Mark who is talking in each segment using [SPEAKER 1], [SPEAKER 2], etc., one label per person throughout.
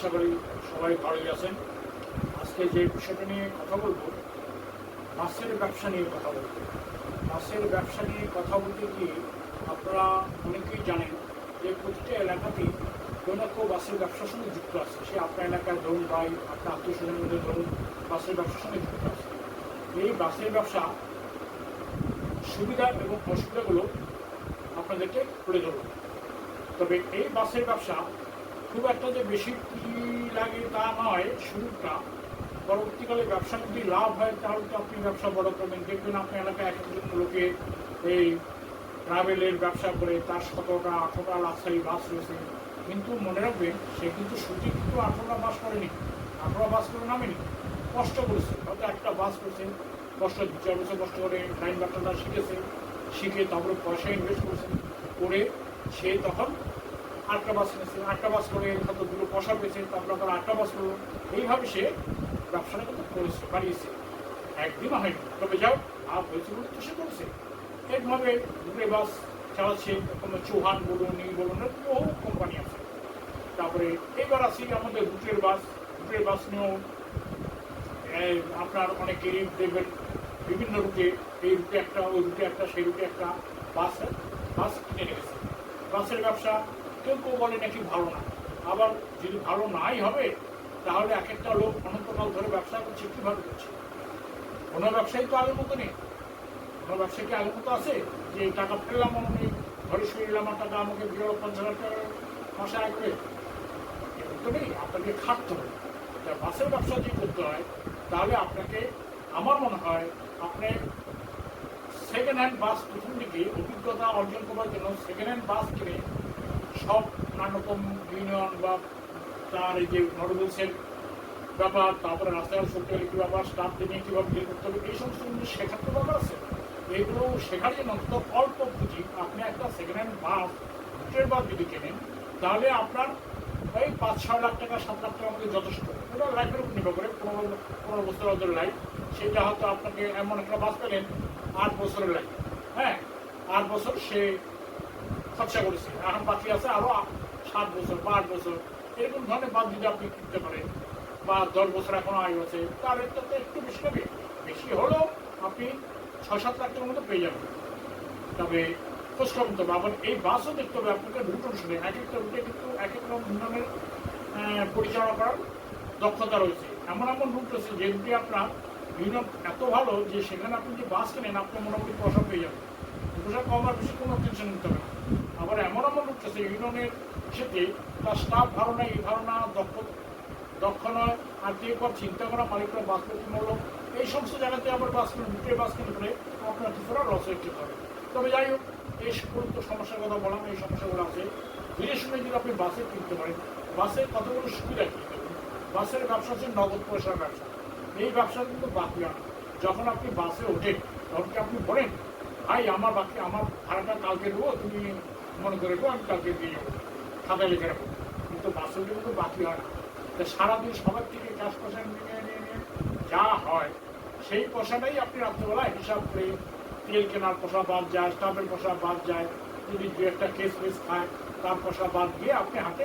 [SPEAKER 1] আশা করি সবাই ভালোই আছেন। আজকে যে বিষয়টা নিয়ে কথা বলবো, বাসের ব্যবসা নিয়ে কথা বলবো। বাসের ব্যবসা নিয়ে কথা বলতে গিয়ে আপনারা অনেকেই জানেন যে প্রতিটা এলাকাতেই কেউ না কেউ বাসের ব্যবসার সঙ্গে যুক্ত আছে। সে আপনার এলাকার ধরুন বা আপনার আত্মীয় স্বজনের মধ্যে ধরুন বাসের ব্যবসার সঙ্গে যুক্ত আছে। এই বাসের ব্যবসা সুবিধা এবং অসুবিধাগুলো আপনাদেরকে তুলে ধরব। তবে এই বাসের ব্যবসা খুব একটা যে বেশি পুঁজি লাগে তা নয়। শুরুটা পরবর্তীকালে ব্যবসা যদি লাভ হয় তাহলে তো আপনি ব্যবসা বড় করবেন। দেখবেন আপনার এলাকায় এক একজন লোকে এই ট্রাভেলের ব্যবসা করে তার 17টা 18টা লাক্সারি বাস রয়েছে। কিন্তু মনে রাখবেন সে কিন্তু শুধু কিন্তু 18টা বাস করেনি, 18টা বাস করে নামেনি, কষ্ট করেছে। হয়তো একটা বাস করেছে, কষ্ট 2-4 বছর কষ্ট করে লাইন ব্যবসাটা শিখেছে, শিখে তারপরে পয়সা ইনভেস্ট করেছে, করে সে তখন 8টা বাস কিনেছে, 8টা বাস করে হয়তো দুটো পয়সা পেয়েছে, তারপরে আবার 8টা বাস করলো। এইভাবে সে ব্যবসাটা কিন্তু করেছে, বাড়িয়েছে, একদিনও হয়নি। তবে যাও লাভ হয়েছে বলে তো সে করেছে। এইভাবে দুটো বাস চালাচ্ছে, কোনো চৌহান বলুন, ই বলুন, বহু কোম্পানি আছে। তারপরে এবার আসি আমাদের রুটের বাস। রুটের বাস নিয়েও আপনার অনেকেরই দেখবেন বিভিন্ন রুটে, এই রুটে একটা, ওই রুটে একটা, সেই রুটে একটা বাস বাস কিনে রেখেছে। বাসের ব্যবসা কেউ কেউ বলে নাকি ভালো না। আবার যদি ভালো নাই হবে তাহলে এক একটা লোক অনন্তকাল ধরে ব্যবসা করছে, কীভাবে করছে? কোনো ব্যবসায়ী তো আগের মতো নেই। কোনো ব্যবসায়ী কি আগের মতো আছে যে টাকা ফেললাম আমি ঘরে শুয়ে এলাম, আর টাকা আমাকে 50,000 টাকা মাসে আয় করে? এরকম তো নেই, আপনাকে খাটতে হবে। বাসের ব্যবসা যদি করতে হয় তাহলে আপনাকে, আমার মনে হয় আপনি সেকেন্ড হ্যান্ড বাস প্রথম দিকে অভিজ্ঞতা অর্জন করার জন্য সেকেন্ড হ্যান্ড বাস কিনে সব নানারকম ইউনিয়ন বা তার এই যে নরবেলসের ব্যাপার, তারপরে রাস্তাঘাট সত্যি কী ব্যাপার, স্টাফদের নিয়ে কীভাবে ডিল করতে হবে, এই সমস্ত কিন্তু শেখার তো ব্যাপার আছে। এইগুলো শেখার জন্য অন্তত অল্প পুঁজি আপনি একটা সেকেন্ড হ্যান্ড বাস, রুটের বাস যদি কেনেন তাহলে আপনার ওই 5-6 লাখ টাকা 7 লাখ টাকার মধ্যে যথেষ্ট। ওটা লাইফের উপর নির্ভর করে, 15 বছর ওদের লাইফ। সেটা হয়তো আপনাকে এমন একটা বাস পেলেন 8 বছরের লাইফ, হ্যাঁ 8 বছর সে খরচা করেছে, এখন বাকি আছে আরও 7 বছর বা 8 বছর, এরকম ধরনের বাস যদি আপনি কিনতে পারেন, বা 10 বছর এখনো আয়ু আছে, তার রেটটা তো একটু বেশি হবে। বেশি হলেও আপনি 6-7 লাখ টাকার মতো পেয়ে যাবেন। তবে খোঁজ করতে হবে। আবার এই বাসও দেখতে হবে আপনাকে রুট অনুসারে। এক একটা রুটে কিন্তু এক এক রকম ধরনের পরিচালনা করার দক্ষতা রয়েছে। এমন এমন রুট রয়েছে যে রুটে আপনার ইউনিয়ন এত ভালো যে সেখানে আপনি যে বাস কেনেন আপনি মোটামুটি পয়সা পেয়ে যাবেন, পয়সা কম আর বেশি কোনো টেনশন নিতে হবে না। আবার এমন এমন রুট আছে ইউনিয়নের সাথে তার স্টাফ ভালো না, এই ভালো না, দক্ষ নয়, আর যে পর চিন্তা করা মালিকরা বাস প্রতিমূলক, এই সমস্ত জায়গাতে আবার বাস কিনে, রুটে বাস কিনে করে আপনার কিছুটা লস হয়ে যেতে হবে। তবে যাই হোক, এই গুরুত্ব সমস্যার কথা বললাম, এই সমস্যাগুলো আছে। ধীরে শুনে যদি আপনি বাসে কিনতে পারেন, বাসের কতগুলো সুবিধা কি দেখুন। বাসের ব্যবসা হচ্ছে নগদ পয়সার ব্যবসা। এই ব্যবসা কিন্তু বাকি হয় না। যখন আপনি বাসে ওঠেন তখন কি আপনি বলেন ভাই আমার বাকি, আমার ভাড়াটা কালকে দেবো, তুমি মনে করে দেবো, আমি কালকে দিয়ে যাবো, খাতায় লিখে রাখবো। কিন্তু বাসের কিন্তু বাকি হয় না। তা সারাদিন সবার থেকে ক্যাশ পয়সা নিয়ে যা হয় সেই পয়সাটাই আপনি রাত্রেবেলায় হিসাব করে তেল কেনার পয়সা বাদ যায়, স্টাফের পয়সা বাদ যায়, যদি দু একটা কেস ফেস খায় তার পয়সা বাদ দিয়ে আপনি হাতে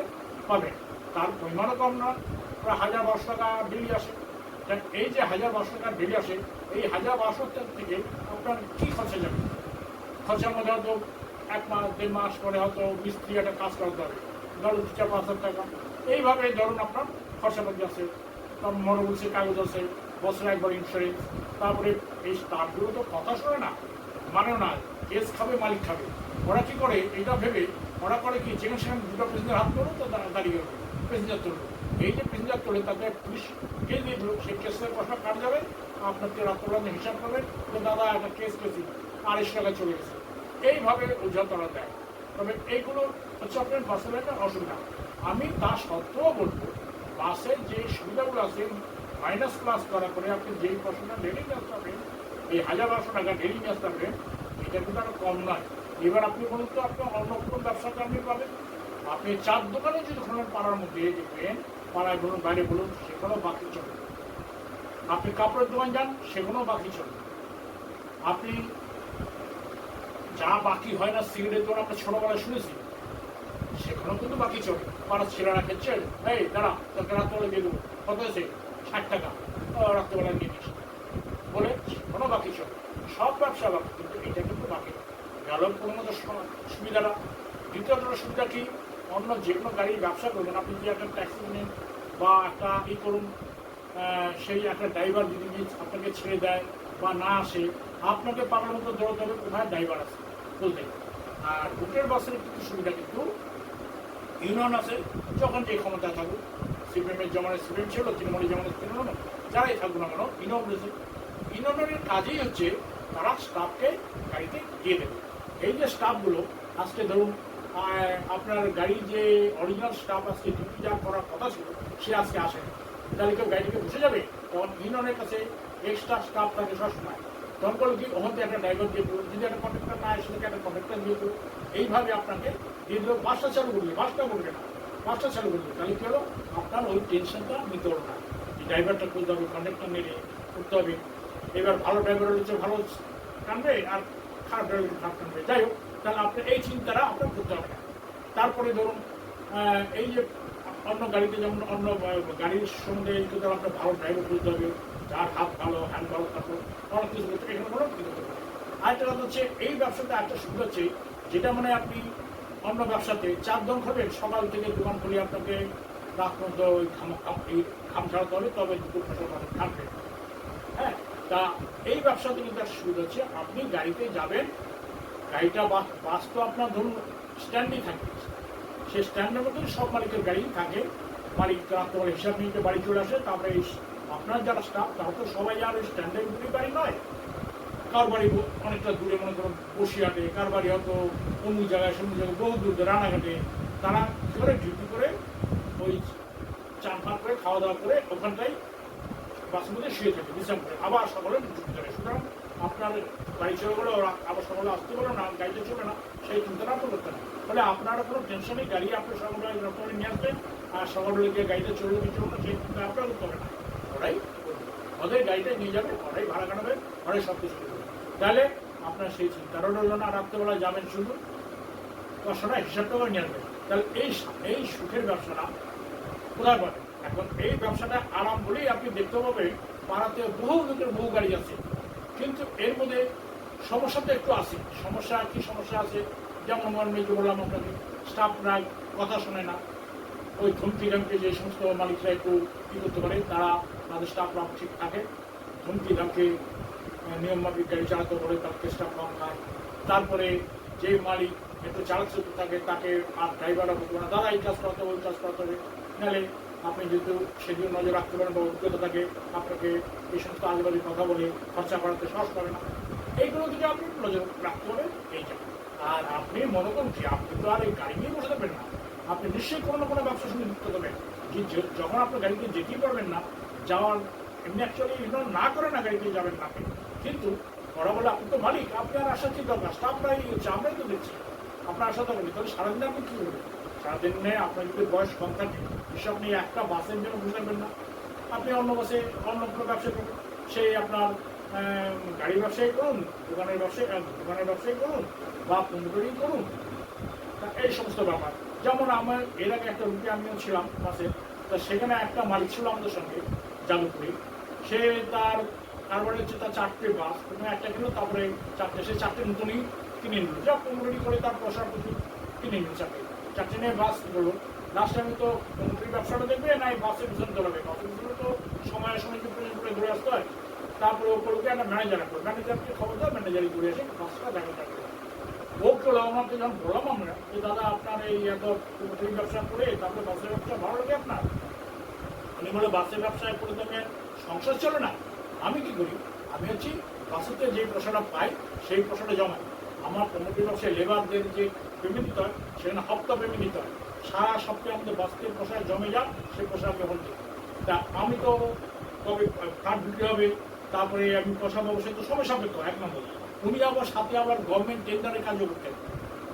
[SPEAKER 1] পাবেন। তার পরিমাণও কম না, প্রায় 1000-1200 টাকা বিলি আসে। এই যে 1000-1200 টাকা বিলি আসে, এই 1000-1200 টাকা থেকে আপনার কী খরচা যাবে? খরচার মধ্যে হয়তো 1 মাস 1.5 মাস পরে হয়তো মিস্ত্রি একটা কাজ করতে হবে, ধরুন 4-5 হাজার টাকা। এইভাবে ধরুন আপনার খরচাপাতি আছে, তার মনোবলসের কাগজ আছে, বছরে একবার ইন্স্যুরেন্স। তারপরে এই স্টাফগুলো তো কথা শোনে না, মানেও না, কেস খাবে মালিক খাবে। ওরা কী করে এটা ভেবে, ওরা করে কি যেখানে সেখানে দুটো প্যাসেঞ্জার হাত করলো তো দাঁড়িয়ে গেল, প্যাসেঞ্জার তুললো। এই যে প্যাসেঞ্জার তোলে তাতে পুলিশ কেস দিয়ে দিল, সেই কেসের পয়সা কাট যাবে, আপনাকে রাত্রবেলা হিসাব করবেন যে দাদা একটা কেস পেয়েছি 250 টাকা চলে গেছে। এইভাবে উজ্জ্বল তারা দেয়। তবে এইগুলো হচ্ছে আপনার বাসের একটা অসুবিধা। আমি তা সত্ত্বেও বলবো বাসের যে সুবিধাগুলো আছে মাইনাস প্লাস করা করে আপনি যেই পয়সাটা ডেলি নিয়ে আসতে পারবেন, এই 1000-1200 টাকা ডেলি নিয়ে আসতে পারবেন, এটা কিন্তু আরও কম নয়। এবার আপনি বলুন তো আপনি অন্য কোনো ব্যবসাটা আপনি পাবেন। আপনি চার দোকানে যদি খোলেন পাড়ার মধ্যে দেখবেন, পাড়ায় বলুন বাইরে বলুন, সেখানেও বাকি চলবে। আপনি কাপড়ের দোকান যান, সেখানেও বাকি চলবে। আপনি যা বাকি হয় না সিগারেটের দোকান আমরা ছোটোবেলায় শুনেছি, সেখানেও কিন্তু বাকি চলে। মানুষ ছেলেরা খেচ্ছে, এই দাঁড়া তোকে রাত্রেবেলা দিয়ে দেবো, কত আছে 60 টাকা, রাত্রেবেলা নিয়ে নিস বলে সেখানেও বাকি চলে। সব ব্যবসা বাকি, কিন্তু এটা কিন্তু বাকি গেল কোনো মতো সুবিধাটা। দ্বিতীয়ত সুবিধা কি, অন্য যে কোনো গাড়ির ব্যবসা করবেন, আপনি যদি একটা ট্যাক্সি নেন বা একটা করুন, সেই একটা ড্রাইভার যদি আপনাকে ছেড়ে দেয় বা না আসে, আপনাকে পাগলের মতো দৌড়তে হবে কোথায় ড্রাইভার আছে বলতে। আর রুটের বাসের কিন্তু সুবিধা, কিন্তু ইউনিয়ন আছে, যখন যে ক্ষমতায় থাকুক, সিপিএমের জমানে সিপিএম ছিল, তৃণমূলের জমানে তৃণমূল, যারাই থাকুক না কেন, ইউনিয়ন রয়েছে। ইউনিয়নের কাজেই হচ্ছে তারা স্টাফকে গাড়িতে দিয়ে দেবে। এই যে স্টাফগুলো আজকে ধরুন আপনার গাড়ির যে অরিজিনাল স্টাফ আজকে ডিউটি যা করার কথা ছিল, সে আজকে আসেনি, তাহলে কেউ গাড়িতে বসে যাবে? তখন ইউনিয়নের কাছে এক্সট্রা স্টাফ থাকে সবসময়, তখন করলো কি ওখানে একটা ড্রাইভার দিয়ে দেবো, যদি একটা কন্ডাক্টর না আসে একটা কন্ডাক্টর দিয়ে দেবো, এইভাবে আপনাকে দিয়ে দেবো। বাসটা চালু করবে, বাসটা করবে না, বাসটা চালু করবে, তাহলে কি হলো, আপনার ওই টেনশনটা নিতে হলো না, ড্রাইভারটা করতে হবে, কন্ডাক্টর নিয়ে করতে হবে। এবার ভালো ড্রাইভার হচ্ছে ভালো টানবে, আর খারাপ ড্রাইভার খারাপ টানবে, যাই হোক, তাহলে আপনার এই চিন্তাটা আপনার করতে হবে না। তারপরে ধরুন এই যে অন্য গাড়িতে যেমন অন্য গাড়ির সঙ্গে আপনার ভালো ড্রাইভার করতে হবে, যার হাত ভালো, হ্যান্ড ভালো, তারপর অনেক কিছু করতে এখানে কোনো কিছু করতে হবে। আরেকটা কথা হচ্ছে, এই ব্যবসাতে একটা সুবিধা হচ্ছে, যেটা মানে আপনি অন্য ব্যবসাতে 4 জন খাবেন, সকাল থেকে দোকান খুলে আপনাকে রাত পর্যন্ত ওই খাম ছাড়াতে হবে, তবে দুপুর ফসল মানুষ থাকবে। হ্যাঁ, তা এই ব্যবসাতে কিন্তু একটা সুবিধা হচ্ছে, আপনি গাড়িতে যাবেন, গাড়িটা বাস তো আপনার ধরুন স্ট্যান্ডেই থাকবে, সেই স্ট্যান্ডের মধ্যে সব মালিকের গাড়ি থাকে, মালিক রাত্রে হিসাব নিয়ে বাড়ি চলে আসে। তারপরে আপনার যারা স্টাফ, তারা তো সবাই আর ওই স্ট্যান্ডের উপরেই বাড়ি নয়, কার বাড়ি অনেকটা দূরে, মনে করুন বসিরহাটে, কার বাড়ি হয়তো অমুক জায়গায় সমুক জায়গায় বহু দূরে রানাঘাটে, তারা কী করে ডিউটি করে ওই চান ফান করে খাওয়া দাওয়া করে ওখানটাই বাসের মধ্যে শুয়ে থাকে, বিশ্রাম করে, আবার সকালে ডিউটি করে। সুতরাং আপনার গাড়ি চলে গেলে ওরা আবার সকালে আসতে পারলো না, গাড়িতে চলে না, সেই চিন্তাটা আপনার করতে না। ফলে আপনারা কোনো টেনশনে গাড়ি আপনি সকালে রকমের নিয়ে আসবেন, আর সকালে গিয়ে গাড়িতে চলবে কি চলবে না, সেই চিন্তা আপনার করতে হবে না, ওরাই ওদের গাড়িটা নিয়ে যাবে, ওরাই ভাড়া কাটাবে, ওরাই সব কিছু করবে। তাহলে আপনার সেই চিন্তারও রইল না, রাত্রেবেলা যাবেন শুধু কষ্টটা হিসাবটা করে নিয়ে আসবেন। তাহলে এই সুখের ব্যবসাটা কোথায় পাবেন? এখন এই ব্যবসাটা আরাম বলেই আপনি দেখতে পাবেন, পাড়াতে বহু লোকের বহু গাড়ি আছে, কিন্তু এর মধ্যে সমস্যা তো একটু আছে। সমস্যা কি সমস্যা আছে, যেমন যে বললাম আপনাকে, স্টাফরা কথা শোনে না, ওই ধমকি ধামকে যে সমস্ত মালিকরা একটু কী করতে পারে, তারা তাদের স্টাফরা ঠিক থাকে, ধমকি ধামকে নিয়ম মাফিক গাড়ি চালাতে পারে, তাকে স্টাফ কম খায়। তারপরে যে মালিক একটু চালাচ্ছে থাকে, তাকে আর ড্রাইভাররা বলতে পারে না, দাদা এই কাজ করাতে হবে, ওই কাজ করাতে হবে, নাহলে আপনি যেহেতু সেদিন নজর রাখতে পারেন বা অভিজ্ঞতা থাকে, আপনাকে এই সমস্ত আজেবাজে কথা বলে খরচা করাতে সাহস করে না। এইগুলো থেকে আপনি নজর রাখতে পারেন এইটা। আর আপনি মনে করুন কি, আপনি তো আর এই গাড়ি নিয়ে বসে থাকবেন না, আপনি নিশ্চয়ই কোনো না কোনো ব্যবসার সঙ্গে যুক্ত থাকবেন। যখন আপনার গাড়িতে যেতেই পারবেন না, যাওয়ার এমনি অ্যাকচুয়ালি না করে না গাড়িতে যাবেন না আপনি, কিন্তু ওরা বলে আপনি তো মালিক, আপনি আর আসার কি দরকার, স্টাফরাই হচ্ছে, আমরাই তো দেখছি, আপনার আশা থাকবেন। তাহলে সারাদিনে আপনি কী করবেন? সারাদিনে আপনার যদি বয়স কম থাকে, এসব আপনি একটা বাসের জন্য বুঝে থাকবেন না, আপনি অন্য বাসে অন্য কোনো ব্যবসা করবেন, সেই আপনার গাড়ির ব্যবসায়ী করুন, দোকানের ব্যবসায়ী করুন, বা পণ্যই করুন, এই সমস্ত ব্যাপার। যেমন আমার এর আগে একটা রুটে আমিও ছিলাম বাসে, তা সেখানে একটা মালিক ছিল আমাদের সঙ্গে যাদবপুরে, সে তারপরে হচ্ছে তার 4টে বাস, প্রথমে একটা কিনলো, তারপরে 4টে, সে 4টে নতুনই কিনে নিল, যা পণ্যই করে তার পয়সার প্রচুর কিনে নিল, 4টে নিয়ে বাস করলো। লাস্টে আমি তো পণ্যই ব্যবসাটা দেখবে না, এই বাসের পিছনে দৌড়াবে, বাসের পিছনে তো সময়ের সময় করে ঘুরে আসতে হয়। তারপরে ও করলো একটা ম্যানেজার রাখলো, ম্যানেজারকে খবর দেয়, ম্যানেজারই ঘুরে আসে বাসটা দেখা যাবে। ও করলো, আমাকে যখন বললাম আমরা যে দাদা আপনার এই এত ব্যবসা করে তারপরে বাসের ব্যবসা ভালো লাগে আপনার, উনি বলে বাসের ব্যবসায় করে তো আমি সংসার চলে না, আমি কি করি, আমি হচ্ছি বাসেতে যে পয়সাটা পাই সেই পয়সাটা জমাই, আমার পণ্যটির ব্যবসায় লেবারদের যে পেমেন্ট দিতে হয় সেখানে হপ্তা পেমেন্ট দিতে হয়, সারা সপ্তাহে আমাদের বাসের পয়সায় জমে যান, সেই পয়সা আমি হল দিই। তা আমি তো কবে কার্ড বিক্রি হবে, তারপরে আমি পয়সা পাবো, সে তো সময় সাপেক্ষ 1 নম্বর। উনি আবার সাথে আবার গভর্নমেন্ট টেন্ডারের কাজও করতেন,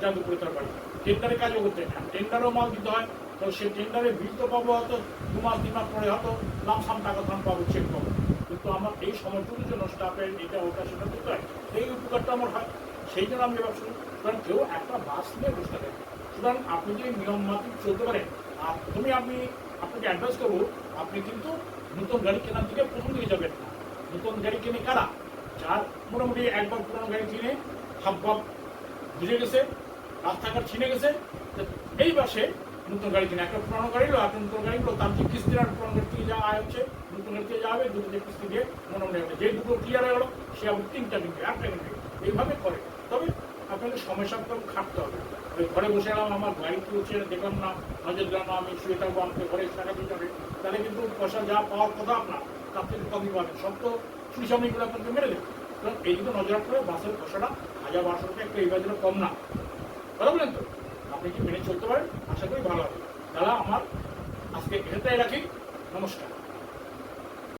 [SPEAKER 1] যাদবপুরে তার বাড়ি, টেন্ডারের কাজও করতেন, টেন্ডারও মাল দিতে হয়, তো সেই টেন্ডারের বিল তো পাবো হয়তো 2 মাস 3 মাস পরে, হয়তো লামসাম টাকা ধান পাবো, চেক পাবো, কিন্তু আমার এই সময়টুকুর জন্য স্টাফের এটা ওটা সেটা করতে হয়, এই উপকারটা আমার হয়, সেই জন্য আমি ব্যবসা করি। কারণ কেউ একটা বাস নিয়ে বসতে থাকে, সুতরাং আপনি যদি নিয়ম মাফিক চলতে পারেন, আর প্রথমে আমি আপনাকে অ্যাডভাইস করবো, আপনি কিন্তু নতুন গাড়ি কেনার দিকে প্রথম দিকে যাবেন না। নতুন গাড়ি কিনে কারা, যার মোটামুটি একবার পুরোনো গাড়ি কিনে হাব ভাব বুঝে গেছে, রাস্তাঘাট ছিনে গেছে, এই বাসে নতুন গাড়ি কিনে একটা পুরোনো গাড়ি লো, একটা নতুন গাড়ি তার যে কিস্তির আর পুরোনো গাড়ি থেকে যা আয় হচ্ছে নতুন গাড়ি থেকে যা হবে দুটো যে কিস্তি দিয়ে মোটামুটি হবে, যে দুটো ক্লিয়ার হয়ে গেলো সে আবার 3টা কিনবে, 8টা কিনবে, এইভাবে করে। তবে আপনাকে সময় সাপেক্ষ খাটতে হবে। ওই ঘরে বসে গেলাম, আমার গাড়ি কি হচ্ছে দেখলাম না, নজর দিলাম না, আমি শুয়ে থাকবো, আমাকে ঘরে টাকা দিতে হবে, তাহলে কিন্তু পয়সা যা পাওয়ার কথা আপনার তার থেকে কমই পাবেন, সব তো চুরি সাময়িকগুলো আপনাকে মেরে দেবে। কারণ এইদিকে নজর রাখতে হবে, বাসের পয়সাটা 1000-1200 টাকা একটা এই বাজারে কম না, কথা বলেন তো? আপনি কি মেনে চলতে পারেন, আশা করি ভালো হবে। তাহলে আমার আজকে এটাই রাখি, নমস্কার।